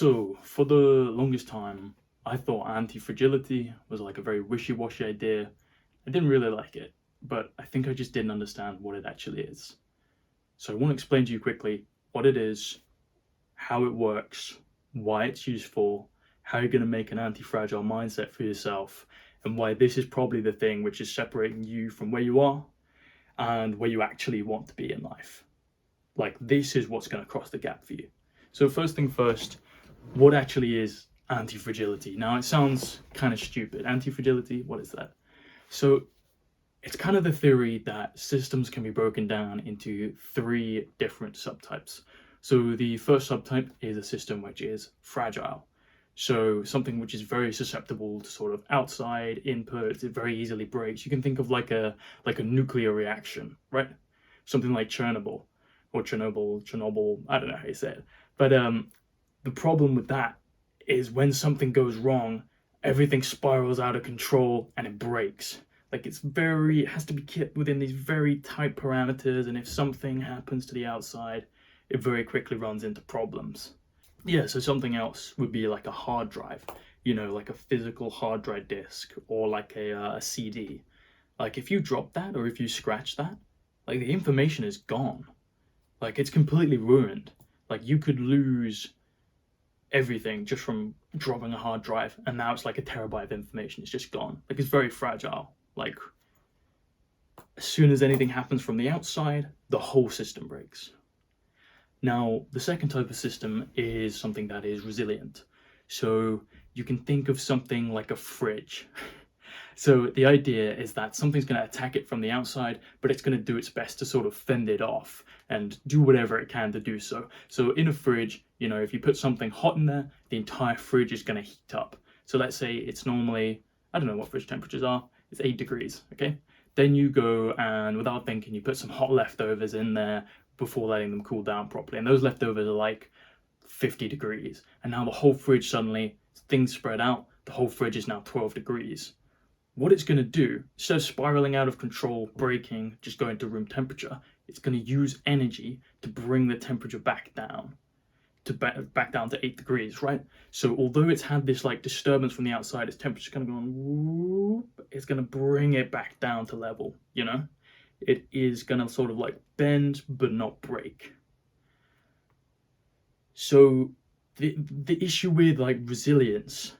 So, for the longest time, I thought anti-fragility was like a very wishy-washy idea. I didn't really like it, but I think I just didn't understand what it actually is. So I want to explain to you quickly what it is, how it works, why it's useful, how you're going to make an anti-fragile mindset for yourself, and why this is probably the thing which is separating you from where you are and where you actually want to be in life. Like, this is what's going to cross the gap for you. So first thing first, what actually is anti-fragility? Now, it sounds kind of stupid. Anti-fragility, what is that? So it's kind of the theory that systems can be broken down into three different subtypes. So the first subtype is a system which is fragile. So something which is very susceptible to sort of outside inputs, it very easily breaks. You can think of like a nuclear reaction, right? Something like Chernobyl or Chernobyl, I don't know how you say it. But the problem with that is when something goes wrong, everything spirals out of control and it breaks. Like, it has to be kept within these very tight parameters, and if something happens to the outside, it very quickly runs into problems. Yeah, so something else would be like a hard drive, like a physical hard drive disk, or like a CD. Like, if you drop that or if you scratch that, like, the information is gone. Like, it's completely ruined. Like, you could lose everything just from dropping a hard drive, and now it's like a terabyte of information. It's just gone. Like, it's very fragile. Like, as soon as anything happens from the outside, the whole system breaks. Now, the second type of system is something that is resilient. So you can think of something like a fridge. So the idea is that something's going to attack it from the outside, but it's going to do its best to sort of fend it off and do whatever it can to do so. So in a fridge, if you put something hot in there, the entire fridge is going to heat up. So let's say it's normally, I don't know what fridge temperatures are, it's 8 degrees, okay? Then you go and, without thinking, you put some hot leftovers in there before letting them cool down properly. And those leftovers are like 50 degrees. And now the whole fridge suddenly, things spread out, the whole fridge is now 12 degrees. What it's going to do, instead of spiraling out of control, breaking, just going to room temperature, it's going to use energy to bring the temperature back down, back down to 8 degrees, right? So although it's had this like disturbance from the outside, its temperature's kind of going whoop, it's going to bring it back down to level, It is going to sort of like bend but not break. So the issue with like resilience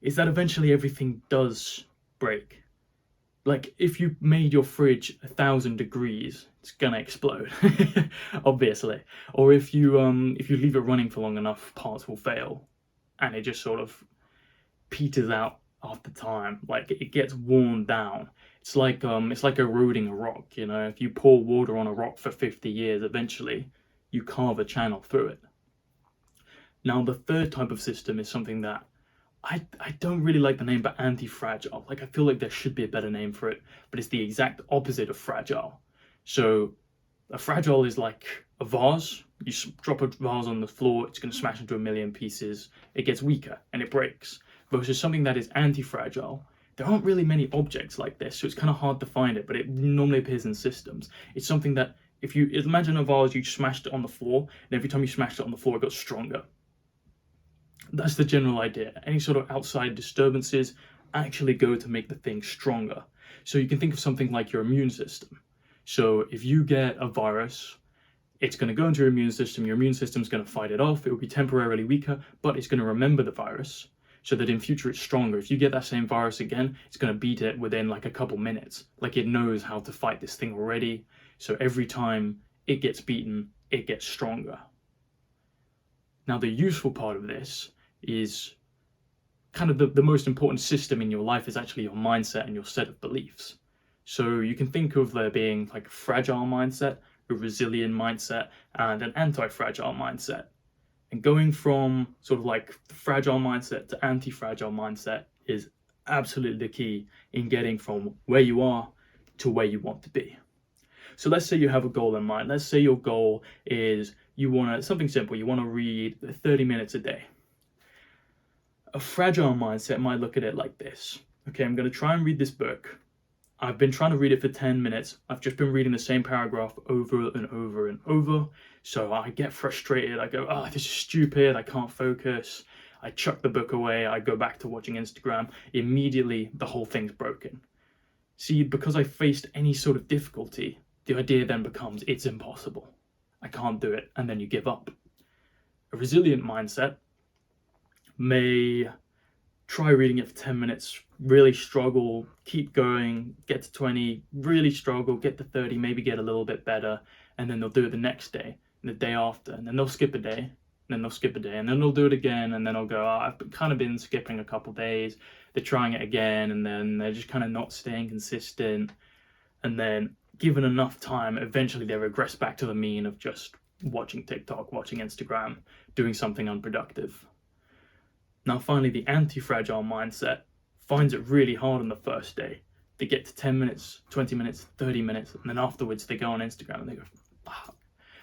is that eventually everything does break. Like, if you made your fridge 1,000 degrees, it's gonna explode, obviously. Or if you leave it running for long enough, parts will fail, and it just sort of peters out after time. Like, it gets worn down. It's like eroding a rock. If you pour water on a rock for 50 years, eventually you carve a channel through it. Now, the third type of system is something that I don't really like the name, but anti-fragile. Like, I feel like there should be a better name for it, but it's the exact opposite of fragile. So a fragile is like a vase. You drop a vase on the floor, it's going to smash into a million pieces. It gets weaker and it breaks. Versus something that is anti-fragile, there aren't really many objects like this, so it's kind of hard to find it, but it normally appears in systems. It's something that, if you imagine a vase, you smashed it on the floor, and every time you smashed it on the floor, it got stronger. That's the general idea. Any sort of outside disturbances actually go to make the thing stronger. So you can think of something like your immune system. So if you get a virus, it's going to go into your immune system is going to fight it off, it will be temporarily weaker, but it's going to remember the virus, so that in future it's stronger. If you get that same virus again, it's going to beat it within like a couple minutes. Like, it knows how to fight this thing already, so every time it gets beaten, it gets stronger. Now, the useful part of this is kind of the most important system in your life is actually your mindset and your set of beliefs. So you can think of there being like a fragile mindset, a resilient mindset, and an anti-fragile mindset. And going from sort of like the fragile mindset to anti-fragile mindset is absolutely the key in getting from where you are to where you want to be. So let's say you have a goal in mind. Let's say your goal is something simple. You want to read 30 minutes a day. A fragile mindset might look at it like this. Okay, I'm going to try and read this book. I've been trying to read it for 10 minutes. I've just been reading the same paragraph over and over and over. So I get frustrated. I go, oh, this is stupid. I can't focus. I chuck the book away. I go back to watching Instagram. Immediately, the whole thing's broken. See, because I faced any sort of difficulty, the idea then becomes it's impossible. I can't do it. And then you give up. A resilient mindset may try reading it for 10 minutes, really struggle, keep going, get to 20, really struggle, get to 30, maybe get a little bit better, and then they'll do it the next day, and the day after, and then they'll skip a day, and then they'll skip a day, and then they'll do it again, and then they'll go, oh, I've kind of been skipping a couple days, they're trying it again, and then they're just kind of not staying consistent, and then given enough time, eventually they regress back to the mean of just watching TikTok, watching Instagram, doing something unproductive. Now finally, the anti-fragile mindset finds it really hard on the first day. They get to 10 minutes, 20 minutes, 30 minutes, and then afterwards they go on Instagram and they go, fuck,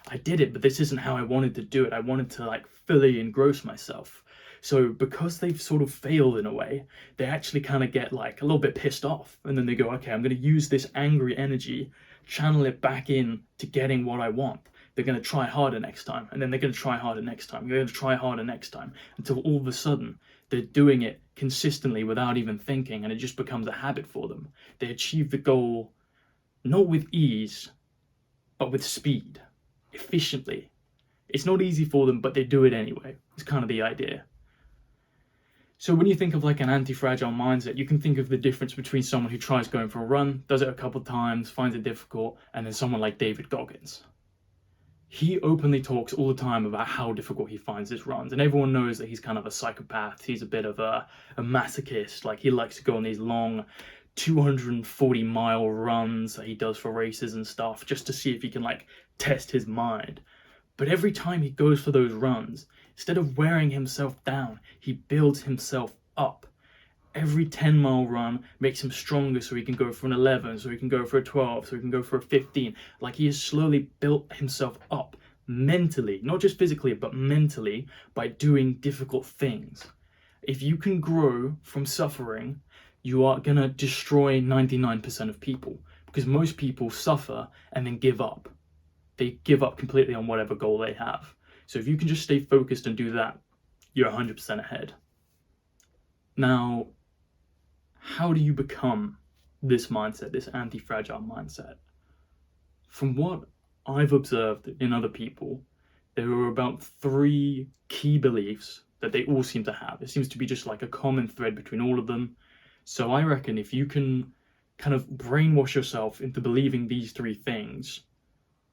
I did it, but this isn't how I wanted to do it. I wanted to like fully engross myself. So because they've sort of failed in a way, they actually kind of get like a little bit pissed off. And then they go, okay, I'm going to use this angry energy, channel it back in to getting what I want. They're going to try harder next time, and then they're going to try harder next time. They're going to try harder next time until all of a sudden they're doing it consistently without even thinking, and it just becomes a habit for them. They achieve the goal not with ease, but with speed, efficiently. It's not easy for them, but they do it anyway. It's kind of the idea. So when you think of like an anti-fragile mindset, you can think of the difference between someone who tries going for a run, does it a couple of times, finds it difficult, and then someone like David Goggins. He openly talks all the time about how difficult he finds his runs, and everyone knows that he's kind of a psychopath. He's a bit of a masochist. Like, he likes to go on these long 240-mile runs that he does for races and stuff just to see if he can like test his mind. But every time he goes for those runs, instead of wearing himself down, he builds himself up. Every 10-mile run makes him stronger, so he can go for an 11, so he can go for a 12, so he can go for a 15. Like, he has slowly built himself up mentally, not just physically, but mentally, by doing difficult things. If you can grow from suffering, you are going to destroy 99% of people, because most people suffer and then give up. They give up completely on whatever goal they have. So if you can just stay focused and do that, you're 100% ahead. Now, how do you become this mindset, this anti-fragile mindset? From what I've observed in other people, there are about 3 key beliefs that they all seem to have. It seems to be just like a common thread between all of them. So I reckon if you can kind of brainwash yourself into believing these 3 things,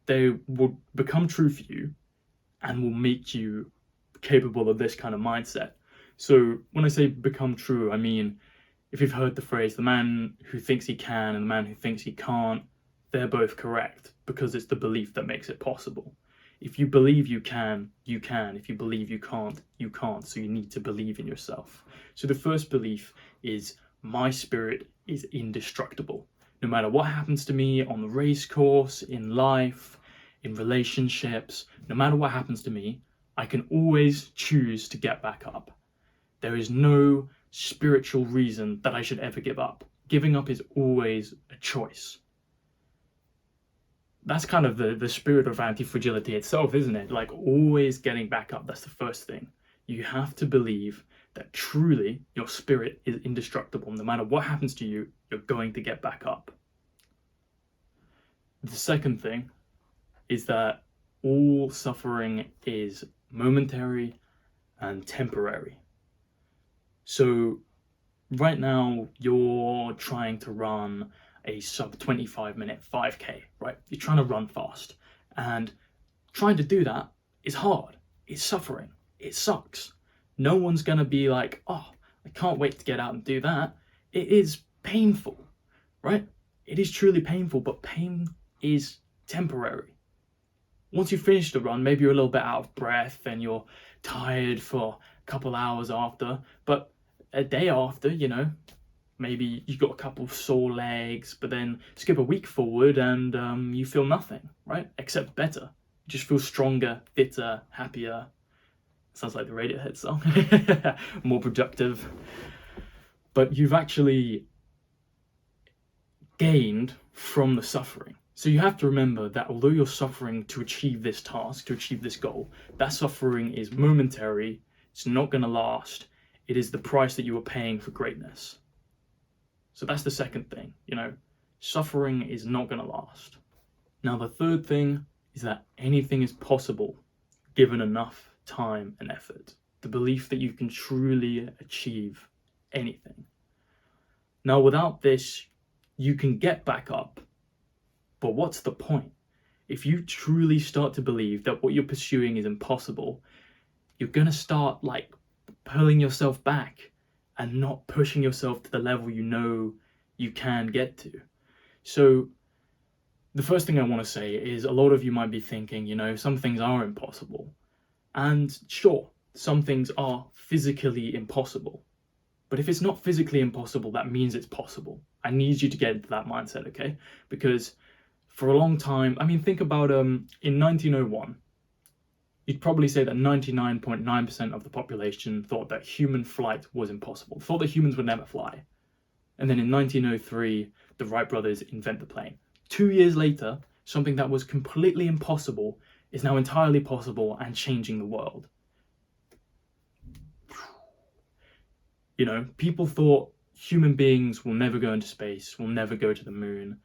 they will become true for you and will make you capable of this kind of mindset. So when I say become true, I mean, if you've heard the phrase, the man who thinks he can and the man who thinks he can't, they're both correct, because it's the belief that makes it possible. If you believe you can, you can. If you believe you can't, you can't. So you need to believe in yourself. So the first belief is, my spirit is indestructible. No matter what happens to me on the race course, in life, in relationships, no matter what happens to me, I can always choose to get back up. There is no spiritual reason that I should ever give up. Giving up is always a choice. That's kind of the spirit of anti-fragility itself, isn't it? Like, always getting back up. That's the first thing. You have to believe that truly your spirit is indestructible. No matter what happens to you, you're going to get back up. The second thing is that all suffering is momentary and temporary. So right now you're trying to run a sub 25-minute 5K, right? You're trying to run fast, and trying to do that is hard. It's suffering. It sucks. No one's going to be like, oh, I can't wait to get out and do that. It is painful, right? It is truly painful, but pain is temporary. Once you finish the run, maybe you're a little bit out of breath and you're tired for a couple hours after, but a day after, maybe you got a couple of sore legs, but then skip a week forward and you feel nothing, right? Except better. You just feel stronger, fitter, happier. Sounds like the Radiohead song. More productive. But you've actually gained from the suffering. So you have to remember that although you're suffering to achieve this task, to achieve this goal, that suffering is momentary, it's not going to last, it is the price that you are paying for greatness. So that's the second thing, suffering is not going to last. Now the third thing is that anything is possible given enough time and effort. The belief that you can truly achieve anything. Now without this, you can get back up, but what's the point? If you truly start to believe that what you're pursuing is impossible, you're going to start pulling yourself back and not pushing yourself to the level you can get to. So the first thing I want to say is a lot of you might be thinking, some things are impossible. And sure, some things are physically impossible. But if it's not physically impossible, that means it's possible. I need you to get into that mindset, okay? Because for a long time, think about in 1901, you'd probably say that 99.9% of the population thought that human flight was impossible, thought that humans would never fly. And then in 1903, the Wright brothers invent the plane. 2 years later, something that was completely impossible is now entirely possible and changing the world. People thought human beings will never go into space, will never go to the moon.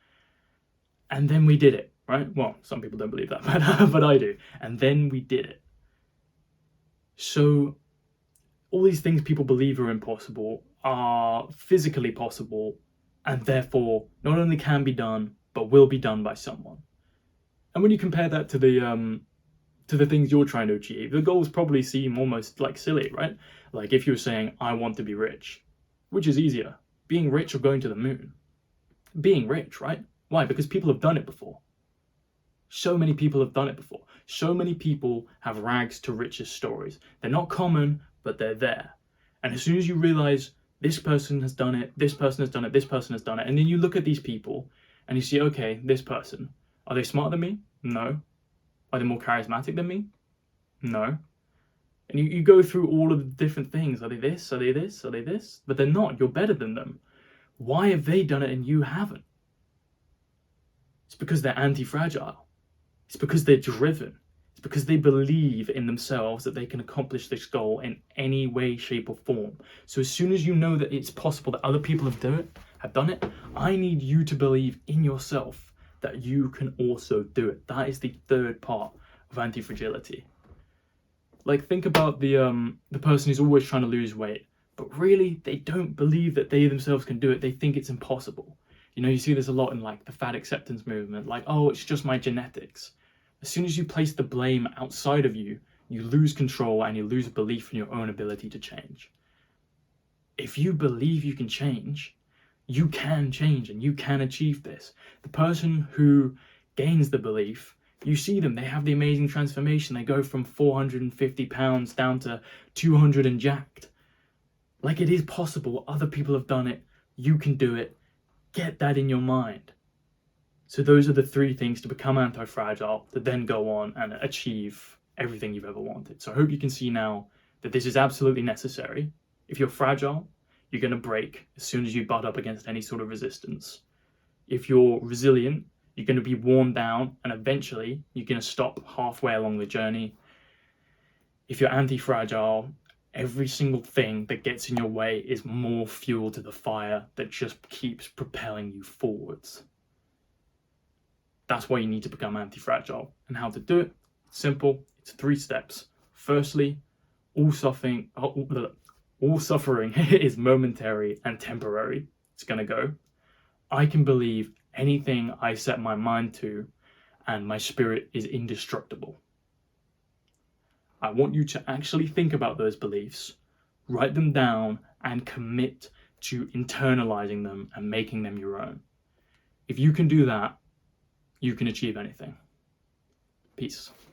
And then we did it, right? Well, some people don't believe that, but I do. And then we did it. So all these things people believe are impossible are physically possible, and therefore not only can be done, but will be done by someone. And when you compare that to the things you're trying to achieve, the goals probably seem almost silly, right? Like if you were saying, I want to be rich, which is easier, being rich or going to the moon? Being rich, right? Why? Because people have done it before. So many people have done it before. So many people have rags to riches stories. They're not common, but they're there. And as soon as you realize this person has done it, this person has done it, this person has done it, and then you look at these people and you see, okay, this person, are they smarter than me? No. Are they more charismatic than me? No. And you go through all of the different things. Are they this? Are they this? Are they this? But they're not. You're better than them. Why have they done it and you haven't? It's because they're anti-fragile. It's because they're driven. It's because they believe in themselves that they can accomplish this goal in any way, shape, or form. So as soon as you know that it's possible that other people have done it, I need you to believe in yourself that you can also do it. That is the third part of anti-fragility. Think about the person who's always trying to lose weight, but really they don't believe that they themselves can do it. They think it's impossible. You see this a lot in the fat acceptance movement, oh, it's just my genetics. As soon as you place the blame outside of you, you lose control and you lose belief in your own ability to change. If you believe you can change, you can change and you can achieve this. The person who gains the belief, you see them, they have the amazing transformation. They go from 450 pounds down to 200 and jacked. It is possible. Other people have done it. You can do it. Get that in your mind. So those are the three things to become anti-fragile, to then go on and achieve everything you've ever wanted. So I hope you can see now that this is absolutely necessary. If you're fragile, you're going to break as soon as you butt up against any sort of resistance. If you're resilient, you're going to be worn down and eventually you're going to stop halfway along the journey. If you're anti-fragile, every single thing that gets in your way is more fuel to the fire that just keeps propelling you forwards. That's why you need to become anti-fragile. And how to do it? It's simple. It's 3 steps. Firstly, all suffering is momentary and temporary. It's going to go. I can believe anything I set my mind to, and my spirit is indestructible. I want you to actually think about those beliefs, write them down, and commit to internalizing them and making them your own. If you can do that, you can achieve anything. Peace.